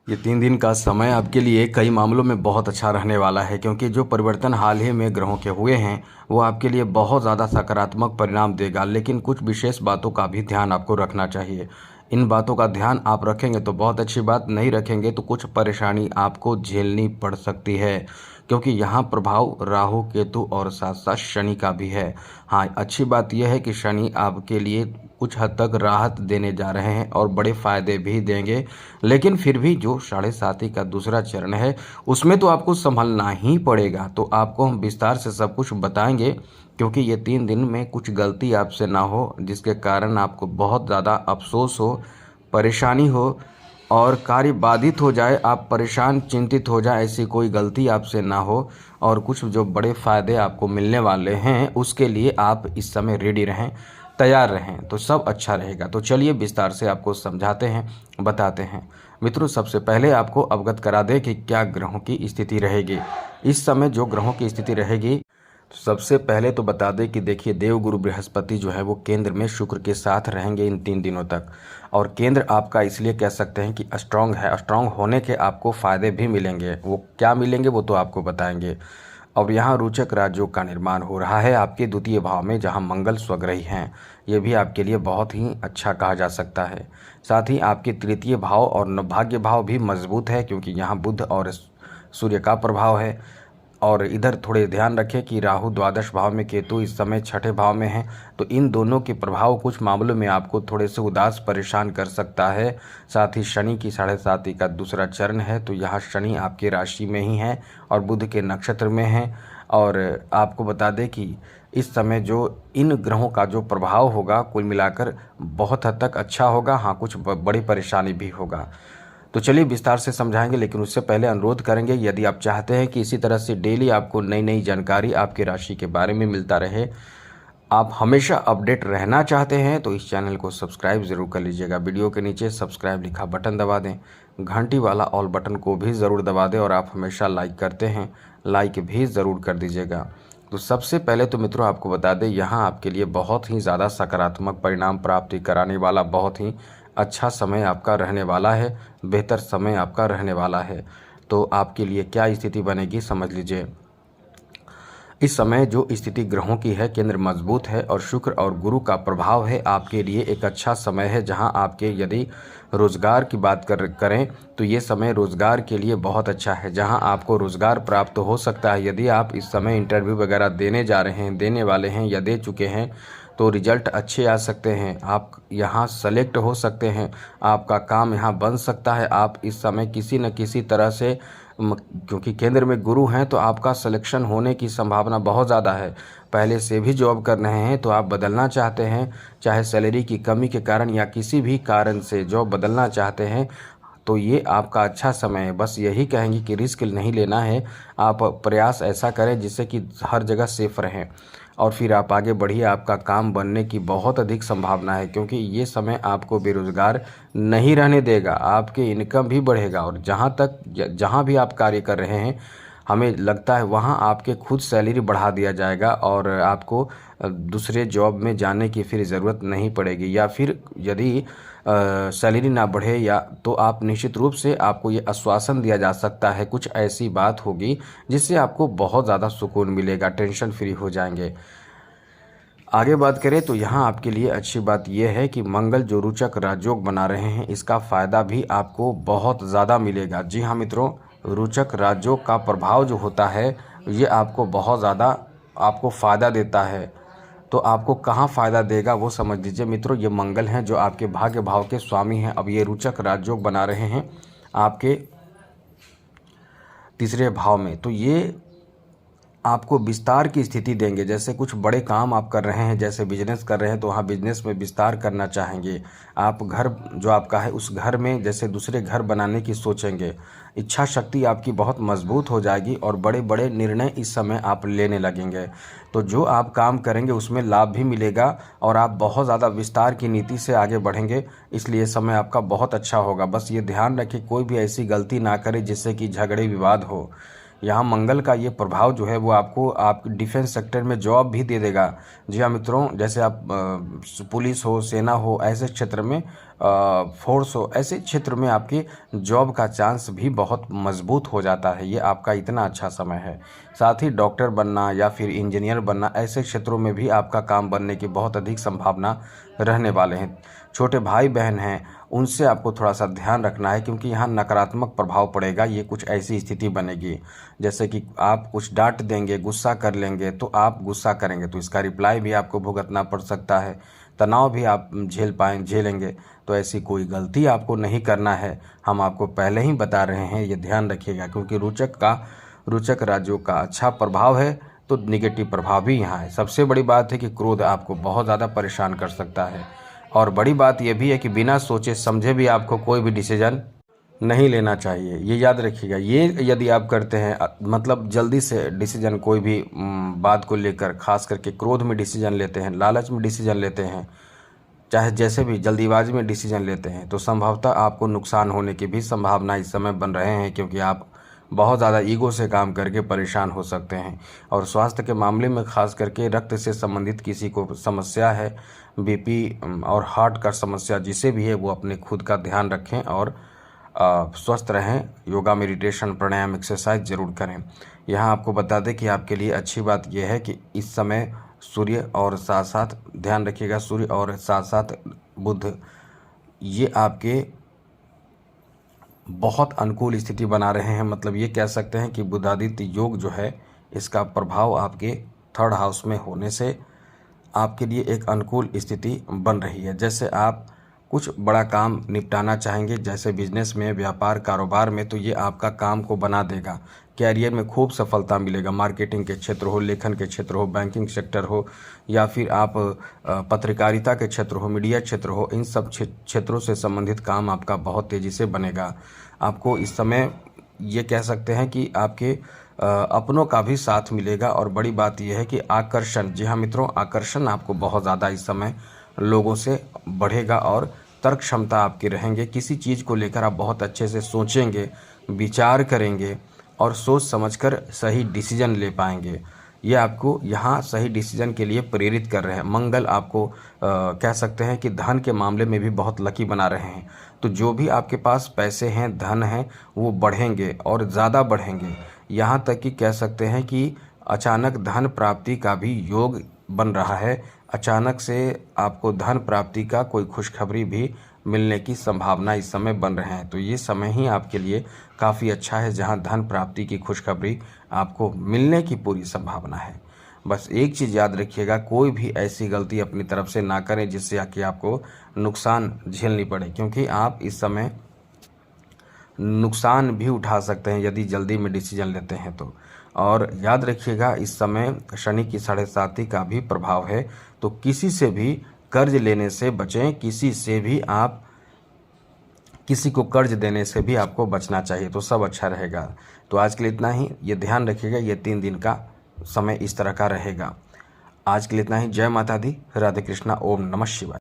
ये 3 दिन का समय आपके लिए कई मामलों में बहुत अच्छा रहने वाला है, क्योंकि जो परिवर्तन हाल ही में ग्रहों के हुए हैं वो आपके लिए बहुत ज़्यादा सकारात्मक परिणाम देगा। लेकिन कुछ विशेष बातों का भी ध्यान आपको रखना चाहिए। इन बातों का ध्यान आप रखेंगे तो बहुत अच्छी बात, नहीं रखेंगे तो कुछ परेशानी आपको झेलनी पड़ सकती है, क्योंकि यहाँ प्रभाव राहु केतु और साथ साथ शनि का भी है। हाँ, अच्छी बात यह है कि शनि आपके लिए कुछ हद तक राहत देने जा रहे हैं और बड़े फायदे भी देंगे। लेकिन फिर भी जो 7.5 का दूसरा चरण है उसमें तो आपको संभलना ही पड़ेगा। तो आपको हम विस्तार से सब कुछ बताएंगे, क्योंकि ये 3 दिन में कुछ गलती आपसे ना हो जिसके कारण आपको बहुत ज़्यादा अफसोस हो, परेशानी हो और कार्य बाधित हो जाए, आप परेशान चिंतित हो जाए, ऐसी कोई गलती आपसे ना हो। और कुछ जो बड़े फ़ायदे आपको मिलने वाले हैं उसके लिए आप इस समय रेडी रहें, तैयार रहें, तो सब अच्छा रहेगा। तो चलिए विस्तार से आपको समझाते हैं, बताते हैं। मित्रों, सबसे पहले आपको अवगत करा दें कि क्या ग्रहों की स्थिति रहेगी इस समय। जो ग्रहों की स्थिति रहेगी, सबसे पहले तो बता दें कि देखिए, देवगुरु बृहस्पति जो है वो केंद्र में शुक्र के साथ रहेंगे इन 3 दिनों तक। और केंद्र आपका इसलिए कह सकते हैं कि स्ट्रांग है। स्ट्रांग होने के आपको फ़ायदे भी मिलेंगे, वो क्या मिलेंगे वो तो आपको बताएंगे। अब यहाँ रोचक राजयोग का निर्माण हो रहा है आपके द्वितीय भाव में, जहाँ मंगल स्वग्रही हैं। ये भी आपके लिए बहुत ही अच्छा कहा जा सकता है। साथ ही आपके तृतीय भाव और भाग्य भाव भी मजबूत है, क्योंकि यहाँ बुध और सूर्य का प्रभाव है। और इधर थोड़े ध्यान रखें कि राहु द्वादश भाव में, केतु इस समय छठे भाव में है। तो इन दोनों के प्रभाव कुछ मामलों में आपको थोड़े से उदास परेशान कर सकता है। साथ ही शनि की 7.5 का दूसरा चरण है, तो यहाँ शनि आपकी राशि में ही है और बुध के नक्षत्र में है। और आपको बता दें कि इस समय जो इन ग्रहों का जो प्रभाव होगा कुल मिलाकर बहुत हद तक अच्छा होगा। हाँ, कुछ बड़ी परेशानी भी होगा। तो चलिए विस्तार से समझाएंगे, लेकिन उससे पहले अनुरोध करेंगे, यदि आप चाहते हैं कि इसी तरह से डेली आपको नई नई जानकारी आपकी राशि के बारे में मिलता रहे, आप हमेशा अपडेट रहना चाहते हैं, तो इस चैनल को सब्सक्राइब ज़रूर कर लीजिएगा। वीडियो के नीचे सब्सक्राइब लिखा बटन दबा दें, घंटी वाला ऑल बटन को भी ज़रूर दबा दें, और आप हमेशा लाइक करते हैं, लाइक भी ज़रूर कर दीजिएगा। तो सबसे पहले तो मित्रों आपको बता दें, यहाँ आपके लिए बहुत ही ज़्यादा सकारात्मक परिणाम प्राप्ति कराने वाला बहुत ही अच्छा समय आपका रहने वाला है, बेहतर समय आपका रहने वाला है। तो आपके लिए क्या स्थिति बनेगी समझ लीजिए। इस समय जो स्थिति ग्रहों की है, केंद्र मजबूत है और शुक्र और गुरु का प्रभाव है, आपके लिए एक अच्छा समय है। जहां आपके यदि रोज़गार की बात करें तो ये समय रोज़गार के लिए बहुत अच्छा है, जहां आपको रोज़गार प्राप्त हो सकता है। यदि आप इस समय इंटरव्यू वगैरह देने जा रहे हैं, देने वाले हैं या दे चुके हैं, तो रिजल्ट अच्छे आ सकते हैं। आप यहाँ सेलेक्ट हो सकते हैं, आपका काम यहाँ बन सकता है। आप इस समय किसी न किसी तरह से क्योंकि केंद्र में गुरु हैं, तो आपका सिलेक्शन होने की संभावना बहुत ज़्यादा है। पहले से भी जॉब कर रहे हैं तो आप बदलना चाहते हैं, चाहे सैलरी की कमी के कारण या किसी भी कारण से जॉब बदलना चाहते हैं, तो ये आपका अच्छा समय है। बस यही कहेंगे कि रिस्क नहीं लेना है, आप प्रयास ऐसा करें जिससे कि हर जगह सेफ रहें और फिर आप आगे बढ़िए। आपका काम बनने की बहुत अधिक संभावना है, क्योंकि ये समय आपको बेरोज़गार नहीं रहने देगा, आपके इनकम भी बढ़ेगा। और जहाँ भी आप कार्य कर रहे हैं, हमें लगता है वहाँ आपके खुद सैलरी बढ़ा दिया जाएगा और आपको दूसरे जॉब में जाने की फिर ज़रूरत नहीं पड़ेगी। या फिर यदि सैलरी ना बढ़े या तो आप निश्चित रूप से आपको ये आश्वासन दिया जा सकता है, कुछ ऐसी बात होगी जिससे आपको बहुत ज़्यादा सुकून मिलेगा, टेंशन फ्री हो जाएंगे। आगे बात करें तो यहाँ आपके लिए अच्छी बात यह है कि मंगल जो रोचक राजयोग बना रहे हैं, इसका फ़ायदा भी आपको बहुत ज़्यादा मिलेगा। जी हाँ मित्रों, रोचक राजयोग का प्रभाव जो होता है ये आपको बहुत ज़्यादा आपको फ़ायदा देता है। तो आपको कहाँ फ़ायदा देगा वो समझ लीजिए मित्रों। ये मंगल हैं जो आपके भाग्य भाव के स्वामी हैं। अब ये रोचक राजयोग बना रहे हैं आपके तीसरे भाव में, तो ये आपको विस्तार की स्थिति देंगे। जैसे कुछ बड़े काम आप कर रहे हैं, जैसे बिजनेस कर रहे हैं, तो वहाँ बिजनेस में विस्तार करना चाहेंगे। आप घर जो आपका है उस घर में जैसे दूसरे घर बनाने की सोचेंगे। इच्छा शक्ति आपकी बहुत मजबूत हो जाएगी और बड़े बड़े निर्णय इस समय आप लेने लगेंगे। तो जो आप काम करेंगे उसमें लाभ भी मिलेगा और आप बहुत ज़्यादा विस्तार की नीति से आगे बढ़ेंगे। इसलिए समय आपका बहुत अच्छा होगा। बस ये ध्यान रखें कोई भी ऐसी गलती ना करें जिससे कि झगड़े विवाद हो। यहाँ मंगल का ये प्रभाव जो है वो आपको आप डिफेंस सेक्टर में जॉब भी दे देगा। जी हाँ मित्रों, जैसे आप पुलिस हो, सेना हो, ऐसे क्षेत्र में फोर्स हो, ऐसे क्षेत्र में आपके जॉब का चांस भी बहुत मजबूत हो जाता है। ये आपका इतना अच्छा समय है। साथ ही डॉक्टर बनना या फिर इंजीनियर बनना, ऐसे क्षेत्रों में भी आपका काम बनने की बहुत अधिक संभावना रहने वाले हैं। छोटे भाई बहन हैं, उनसे आपको थोड़ा सा ध्यान रखना है, क्योंकि यहाँ नकारात्मक प्रभाव पड़ेगा। ये कुछ ऐसी स्थिति बनेगी जैसे कि आप कुछ डांट देंगे, गुस्सा कर लेंगे, तो आप गुस्सा करेंगे तो इसका रिप्लाई भी आपको भुगतना पड़ सकता है। तनाव भी आप झेलेंगे। तो ऐसी कोई गलती आपको नहीं करना है, हम आपको पहले ही बता रहे हैं, ये ध्यान रखिएगा। क्योंकि रोचक राज्यों का अच्छा प्रभाव है तो निगेटिव प्रभाव भी यहाँ है। सबसे बड़ी बात है कि क्रोध आपको बहुत ज़्यादा परेशान कर सकता है। और बड़ी बात यह भी है कि बिना सोचे समझे भी आपको कोई भी डिसीजन नहीं लेना चाहिए, ये याद रखिएगा। ये यदि आप करते हैं मतलब जल्दी से डिसीजन कोई भी बात को लेकर, खास करके क्रोध में डिसीजन लेते हैं, लालच में डिसीजन लेते हैं, चाहे जैसे भी जल्दीबाजी में डिसीजन लेते हैं, तो संभवतः आपको नुकसान होने की भी संभावना इस समय बन रहे हैं। क्योंकि आप बहुत ज़्यादा ईगो से काम करके परेशान हो सकते हैं। और स्वास्थ्य के मामले में खास करके रक्त से संबंधित किसी को समस्या है, बीपी और हार्ट का समस्या जिसे भी है, वो अपने खुद का ध्यान रखें और स्वस्थ रहें। योगा, मेडिटेशन, प्राणायाम, एक्सरसाइज ज़रूर करें। यहाँ आपको बता दें कि आपके लिए अच्छी बात यह है कि इस समय सूर्य और साथ साथ ध्यान रखिएगा, सूर्य और साथ साथ बुध, ये आपके बहुत अनुकूल स्थिति बना रहे हैं। मतलब ये कह सकते हैं कि बुधादित्य योग जो है, इसका प्रभाव आपके 3rd हाउस में होने से आपके लिए एक अनुकूल स्थिति बन रही है। जैसे आप कुछ बड़ा काम निपटाना चाहेंगे, जैसे बिजनेस में, व्यापार, कारोबार में, तो ये आपका काम को बना देगा। कैरियर में खूब सफलता मिलेगा। मार्केटिंग के क्षेत्र हो, लेखन के क्षेत्र हो, बैंकिंग सेक्टर हो, या फिर आप पत्रकारिता के क्षेत्र हो, मीडिया क्षेत्र हो, इन सब क्षेत्रों से संबंधित काम आपका बहुत तेज़ी से बनेगा। आपको इस समय ये कह सकते हैं कि आपके अपनों का भी साथ मिलेगा। और बड़ी बात यह है कि आकर्षण, जी हाँ मित्रों, आकर्षण आपको बहुत ज़्यादा इस समय लोगों से बढ़ेगा और तर्क क्षमता आपकी रहेंगे। किसी चीज़ को लेकर आप बहुत अच्छे से सोचेंगे, विचार करेंगे और सोच समझकर सही डिसीजन ले पाएंगे। ये आपको यहाँ सही डिसीजन के लिए प्रेरित कर रहे हैं। मंगल आपको कह सकते हैं कि धन के मामले में भी बहुत लकी बना रहे हैं। तो जो भी आपके पास पैसे हैं, धन हैं, वो बढ़ेंगे और ज़्यादा बढ़ेंगे। यहाँ तक कि कह सकते हैं कि अचानक धन प्राप्ति का भी योग बन रहा है। अचानक से आपको धन प्राप्ति का कोई खुशखबरी भी मिलने की संभावना इस समय बन रहे हैं। तो ये समय ही आपके लिए काफ़ी अच्छा है, जहां धन प्राप्ति की खुशखबरी आपको मिलने की पूरी संभावना है। बस एक चीज़ याद रखिएगा, कोई भी ऐसी गलती अपनी तरफ से ना करें जिससे कि आपको नुकसान झेलनी पड़े, क्योंकि आप इस समय नुकसान भी उठा सकते हैं यदि जल्दी में डिसीजन लेते हैं तो। और याद रखिएगा, इस समय शनि की 7.5 का भी प्रभाव है। तो किसी से भी कर्ज लेने से बचें, किसी को कर्ज देने से भी आपको बचना चाहिए, तो सब अच्छा रहेगा। तो आज के लिए इतना ही। ये ध्यान रखिएगा, ये 3 दिन का समय इस तरह का रहेगा। आज के लिए इतना ही। जय माता दी, राधे कृष्णा, ओम नमः शिवाय।